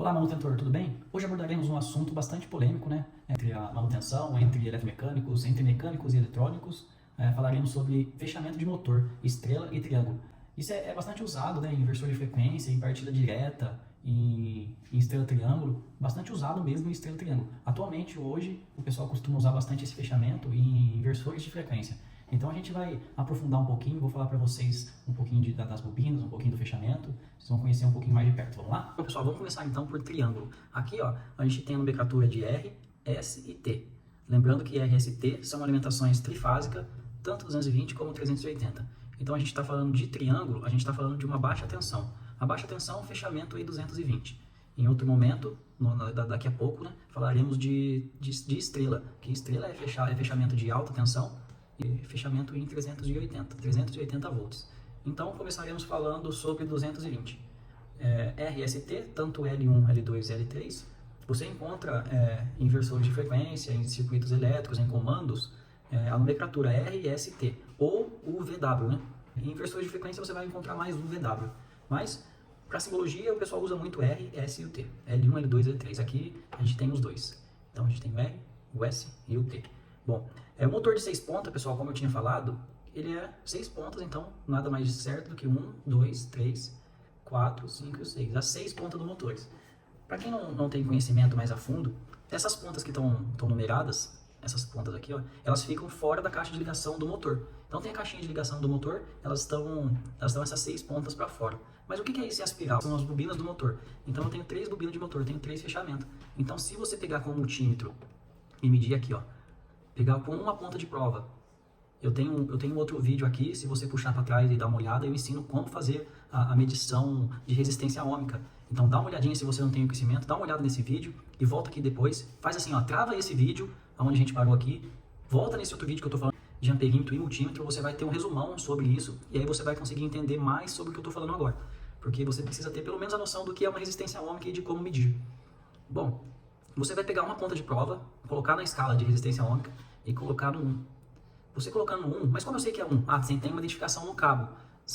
Olá, manutentor, tudo bem? Hoje abordaremos um assunto bastante polêmico, né? Entre a manutenção, entre eletromecânicos, entre mecânicos e eletrônicos. Falaremos sobre fechamento de motor, estrela e triângulo. Isso é bastante usado, né, em inversor de frequência, em partida direta, em estrela-triângulo, bastante usado mesmo em estrela-triângulo. Atualmente, hoje, o pessoal costuma usar bastante esse fechamento em inversores de frequência. Então a gente vai aprofundar um pouquinho, vou falar para vocês um pouquinho das bobinas, um pouquinho do fechamento, vocês vão conhecer um pouquinho mais de perto, vamos lá? Bom, pessoal, vamos começar então por triângulo. Aqui, ó, a gente tem a nomenclatura de R, S e T. Lembrando que R, S e T são alimentações trifásicas, tanto 220 como 380. Então a gente está falando de triângulo, a gente está falando de uma baixa tensão. A baixa tensão, fechamento em 220. Em outro momento, daqui a pouco, né, falaremos de estrela, que estrela é fechamento de alta tensão, e fechamento em 380 volts. Então começaremos falando sobre 220. RST, tanto L1, L2 e L3, você encontra em inversores de frequência, em circuitos elétricos, em comandos, a nomenclatura RST ou UVW. Né? Em inversores de frequência você vai encontrar mais UVW, mas para simbologia o pessoal usa muito R, S e o T. L1, L2 e L3. Aqui a gente tem os dois. Então a gente tem o R, o S e o T. Bom, o motor de 6 pontas, pessoal, como eu tinha falado, ele é 6 pontas, então nada mais certo do que 1, 2, 3, 4, 5 e 6. As 6 pontas do motor. Para quem não tem conhecimento mais a fundo, essas pontas que estão numeradas, essas pontas aqui, ó, elas ficam fora da caixa de ligação do motor. Então tem a caixinha de ligação do motor, elas estão essas 6 pontas para fora. Mas o que é esse aspiral? São as bobinas do motor. Então eu tenho 3 bobinas de motor, eu tenho 3 fechamentos. Então se você pegar com o multímetro e medir aqui, ó, pegar com uma ponta de prova. Eu tenho outro vídeo aqui, se você puxar para trás e dar uma olhada, eu ensino como fazer a medição de resistência ohmica. Então dá uma olhadinha se você não tem conhecimento, dá uma olhada nesse vídeo e volta aqui depois. Faz assim, ó, trava esse vídeo, onde a gente parou aqui, volta nesse outro vídeo que eu estou falando de amperímetro e multímetro, você vai ter um resumão sobre isso e aí você vai conseguir entender mais sobre o que eu estou falando agora. Porque você precisa ter pelo menos a noção do que é uma resistência ohmica e de como medir. Bom, você vai pegar uma ponta de prova, colocar na escala de resistência ohmica e colocar no 1. Você colocando no 1, mas como eu sei que é 1? Ah, você tem uma identificação no cabo.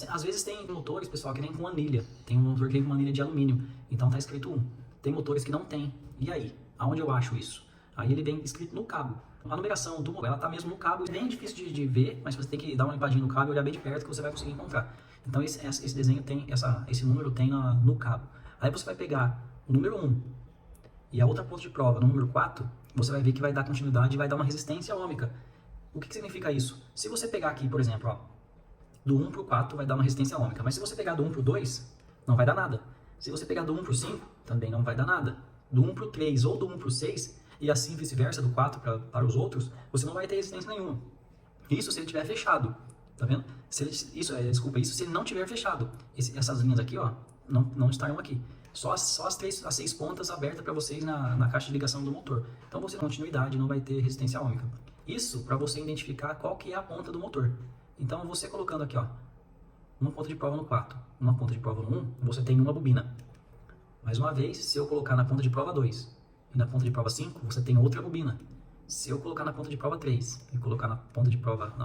Às vezes tem motores, pessoal, que vem com anilha. Tem um motor que vem com uma anilha de alumínio, então tá escrito 1. Tem motores que não tem. E aí? Aonde eu acho isso? Aí ele vem escrito no cabo. A numeração do motor, ela tá mesmo no cabo. É bem difícil de ver, mas você tem que dar uma limpadinha no cabo e olhar bem de perto que você vai conseguir encontrar. Então esse desenho tem, esse número tem no cabo. Aí você vai pegar o número 1 e a outra ponta de prova, no número 4, você vai ver que vai dar continuidade e vai dar uma resistência ohmica. O que significa isso? Se você pegar aqui, por exemplo, ó, do 1 para o 4 vai dar uma resistência ohmica, mas se você pegar do 1 para o 2, não vai dar nada. Se você pegar do 1 para o 5, também não vai dar nada. Do 1 para o 3 ou do 1 para o 6, e assim vice-versa, do 4 para os outros, você não vai ter resistência nenhuma. Isso se ele tiver fechado, tá vendo? Isso se ele não tiver fechado. Essas linhas aqui, ó, não estarão aqui. Só as 6 pontas abertas para vocês na caixa de ligação do motor. Então você tem continuidade, não vai ter resistência ohmica. Isso para você identificar qual que é a ponta do motor. Então você colocando aqui, ó, uma ponta de prova no 4, uma ponta de prova no 1, você tem uma bobina. Mais uma vez, se eu colocar na ponta de prova 2 e na ponta de prova 5, você tem outra bobina. Se eu colocar na ponta de prova 3 e colocar na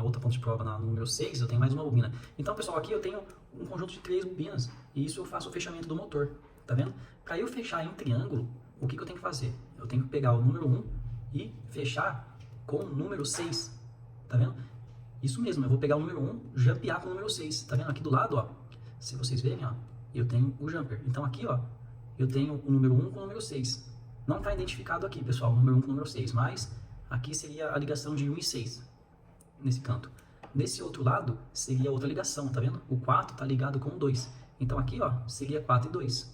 outra ponta de prova no número 6, eu tenho mais uma bobina. Então, pessoal, aqui eu tenho um conjunto de 3 bobinas e isso eu faço o fechamento do motor. Tá vendo? Para eu fechar em triângulo, o que eu tenho que fazer? Eu tenho que pegar o número 1 e fechar com o número 6. Tá vendo? Isso mesmo, eu vou pegar o número 1, jumpear com o número 6. Tá vendo? Aqui do lado, ó, se vocês verem, ó, eu tenho o jumper. Então aqui, ó, eu tenho o número 1 com o número 6. Não está identificado aqui, pessoal, o número 1 com o número 6, mas aqui seria a ligação de 1 e 6, nesse canto. Nesse outro lado, seria outra ligação, tá vendo? O 4 está ligado com o 2. Então aqui, ó, seria 4 e 2.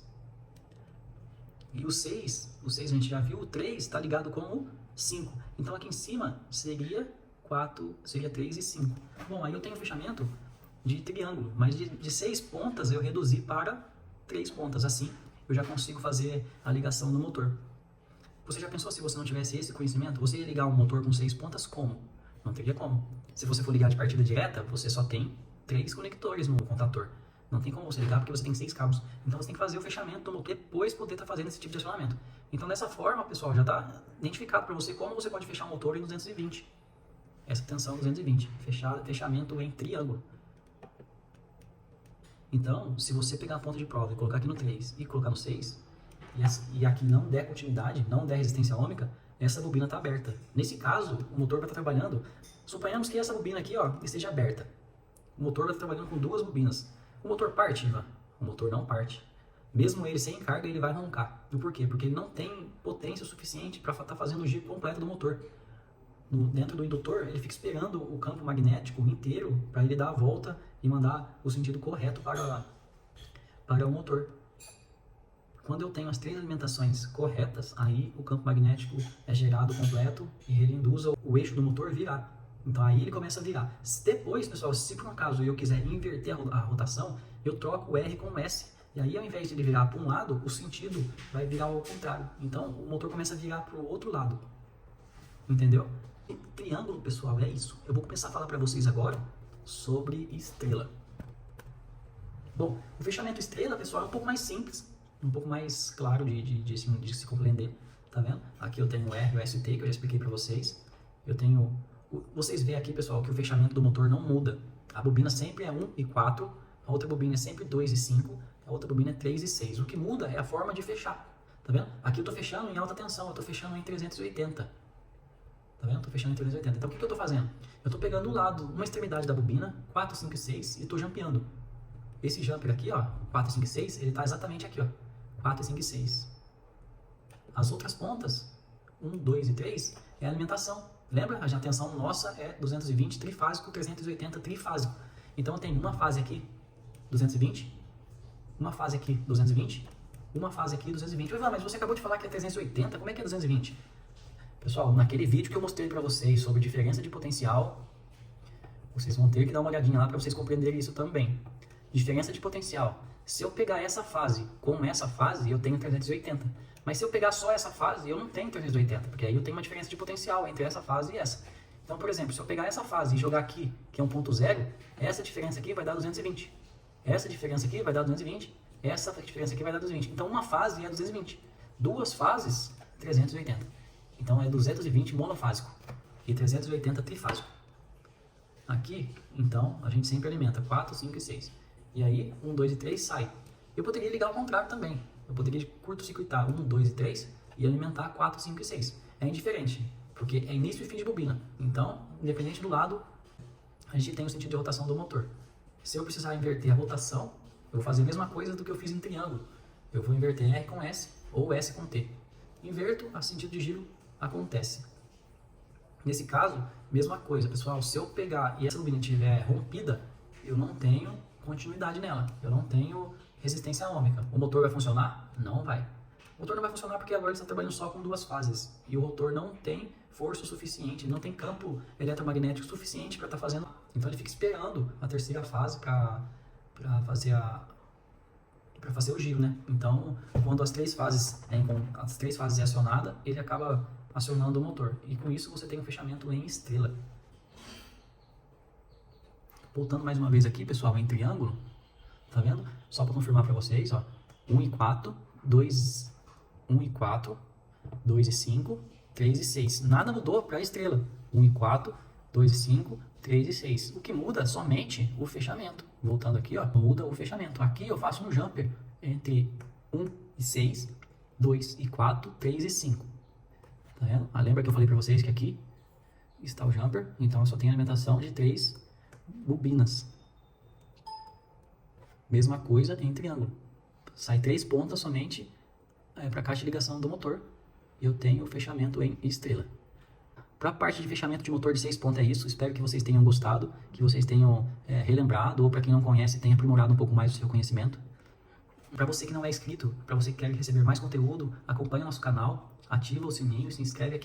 E o 6 a gente já viu, o 3 está ligado com o 5. Então aqui em cima seria 3 e 5. Bom, aí eu tenho um fechamento de triângulo, mas de 6 pontas eu reduzi para 3 pontas. Assim eu já consigo fazer a ligação do motor. Você já pensou se você não tivesse esse conhecimento? Você ia ligar um motor com 6 pontas como? Não teria como. Se você for ligar de partida direta, você só tem 3 conectores no contator. Não tem como você ligar porque você tem 6 cabos. Então você tem que fazer o fechamento do motor depois poder estar fazendo esse tipo de acionamento. Então dessa forma, pessoal, já está identificado para você como você pode fechar um motor em 220. Essa tensão 220. Fechamento em triângulo. Então, se você pegar a ponta de prova e colocar aqui no 3 e colocar no 6, e aqui não der continuidade, não der resistência ômica, essa bobina está aberta. Nesse caso, o motor vai estar trabalhando, suponhamos que essa bobina aqui ó, esteja aberta. O motor vai estar trabalhando com duas bobinas. O motor parte, Ivan? O motor não parte. Mesmo ele sem carga, ele vai roncar. E por quê? Porque ele não tem potência suficiente para estar fazendo o giro completo do motor. Dentro do indutor, ele fica esperando o campo magnético inteiro para ele dar a volta e mandar o sentido correto para o motor. Quando eu tenho as três alimentações corretas, aí o campo magnético é gerado completo e ele induz o eixo do motor virar. Então aí ele começa a virar. Depois, pessoal, se por um acaso eu quiser inverter a rotação, eu troco o R com o S. E aí, ao invés de ele virar para um lado, o sentido vai virar ao contrário. Então, o motor começa a virar para o outro lado. Entendeu? E triângulo, pessoal, é isso. Eu vou começar a falar para vocês agora sobre estrela. Bom, o fechamento estrela, pessoal, é um pouco mais simples, um pouco mais claro de se compreender. Tá vendo? Aqui eu tenho o R e o ST, que eu já expliquei para vocês. Eu tenho... Vocês veem aqui, pessoal, que o fechamento do motor não muda. A bobina sempre é 1 e 4, a outra bobina é sempre 2 e 5, a outra bobina é 3 e 6. O que muda é a forma de fechar. Tá vendo? Aqui eu estou fechando em alta tensão, eu estou fechando em 380. Tá vendo? Estou fechando em 380. Então o que eu estou fazendo? Eu estou pegando o lado, uma extremidade da bobina, 4, 5 e 6, e estou jampeando. Esse jumper aqui, ó, 4, 5 e 6, ele está exatamente aqui, ó, 4, 5 e 6. As outras pontas, 1, 2 e 3, é a alimentação. Lembra? A tensão nossa é 220 trifásico, 380 trifásico. Então eu tenho uma fase aqui, 220, uma fase aqui, 220, uma fase aqui, 220. Mas você acabou de falar que é 380, como é que é 220? Pessoal, naquele vídeo que eu mostrei para vocês sobre diferença de potencial, vocês vão ter que dar uma olhadinha lá para vocês compreenderem isso também. Diferença de potencial. Se eu pegar essa fase com essa fase, eu tenho 380. Mas se eu pegar só essa fase, eu não tenho 380, porque aí eu tenho uma diferença de potencial entre essa fase e essa. Então, por exemplo, se eu pegar essa fase e jogar aqui, que é 1.0, essa diferença aqui vai dar 220. Essa diferença aqui vai dar 220. Essa diferença aqui vai dar 220. Então, uma fase é 220. Duas fases, 380. Então, é 220 monofásico e 380 trifásico. Aqui, então, a gente sempre alimenta 4, 5 e 6. E aí, 1, 2 e 3 sai. Eu poderia ligar ao contrário também. Eu poderia curto-circuitar 1, 2 e 3 e alimentar 4, 5 e 6. É indiferente, porque é início e fim de bobina. Então, independente do lado, a gente tem o sentido de rotação do motor. Se eu precisar inverter a rotação, eu vou fazer a mesma coisa do que eu fiz em triângulo. Eu vou inverter R com S ou S com T. Inverto, a sentido de giro acontece. Nesse caso, mesma coisa, pessoal. Se eu pegar e essa bobina estiver rompida, eu não tenho continuidade nela. Eu não tenho resistência ômica. O motor vai funcionar? Não vai. O motor não vai funcionar porque agora ele está trabalhando só com duas fases. E o rotor não tem força suficiente, não tem campo eletromagnético suficiente para estar fazendo. Então ele fica esperando a terceira fase para fazer o giro, né? Então, quando as três fases é acionada, ele acaba acionando o motor. E com isso você tem um fechamento em estrela. Voltando mais uma vez aqui, pessoal, em triângulo, tá vendo? Só para confirmar para vocês, ó, 1 e 4, 2, 1 e 4, 2 e 5, 3 e 6. Nada mudou para a estrela. 1 e 4, 2 e 5, 3 e 6. O que muda é somente o fechamento. Voltando aqui, ó, muda o fechamento. Aqui eu faço um jumper entre 1 e 6, 2 e 4, 3 e 5. Tá vendo? Lembra que eu falei para vocês que aqui está o jumper, então eu só tenho alimentação de 3 bobinas. Mesma coisa em triângulo. Sai 3 pontas somente para a caixa de ligação do motor. Eu tenho o fechamento em estrela. Para a parte de fechamento de motor de 6 pontas é isso. Espero que vocês tenham gostado, que vocês tenham relembrado, ou para quem não conhece, tenha aprimorado um pouco mais o seu conhecimento. Para você que não é inscrito, para você que quer receber mais conteúdo, acompanhe o nosso canal, ativa o sininho, se inscreve aqui.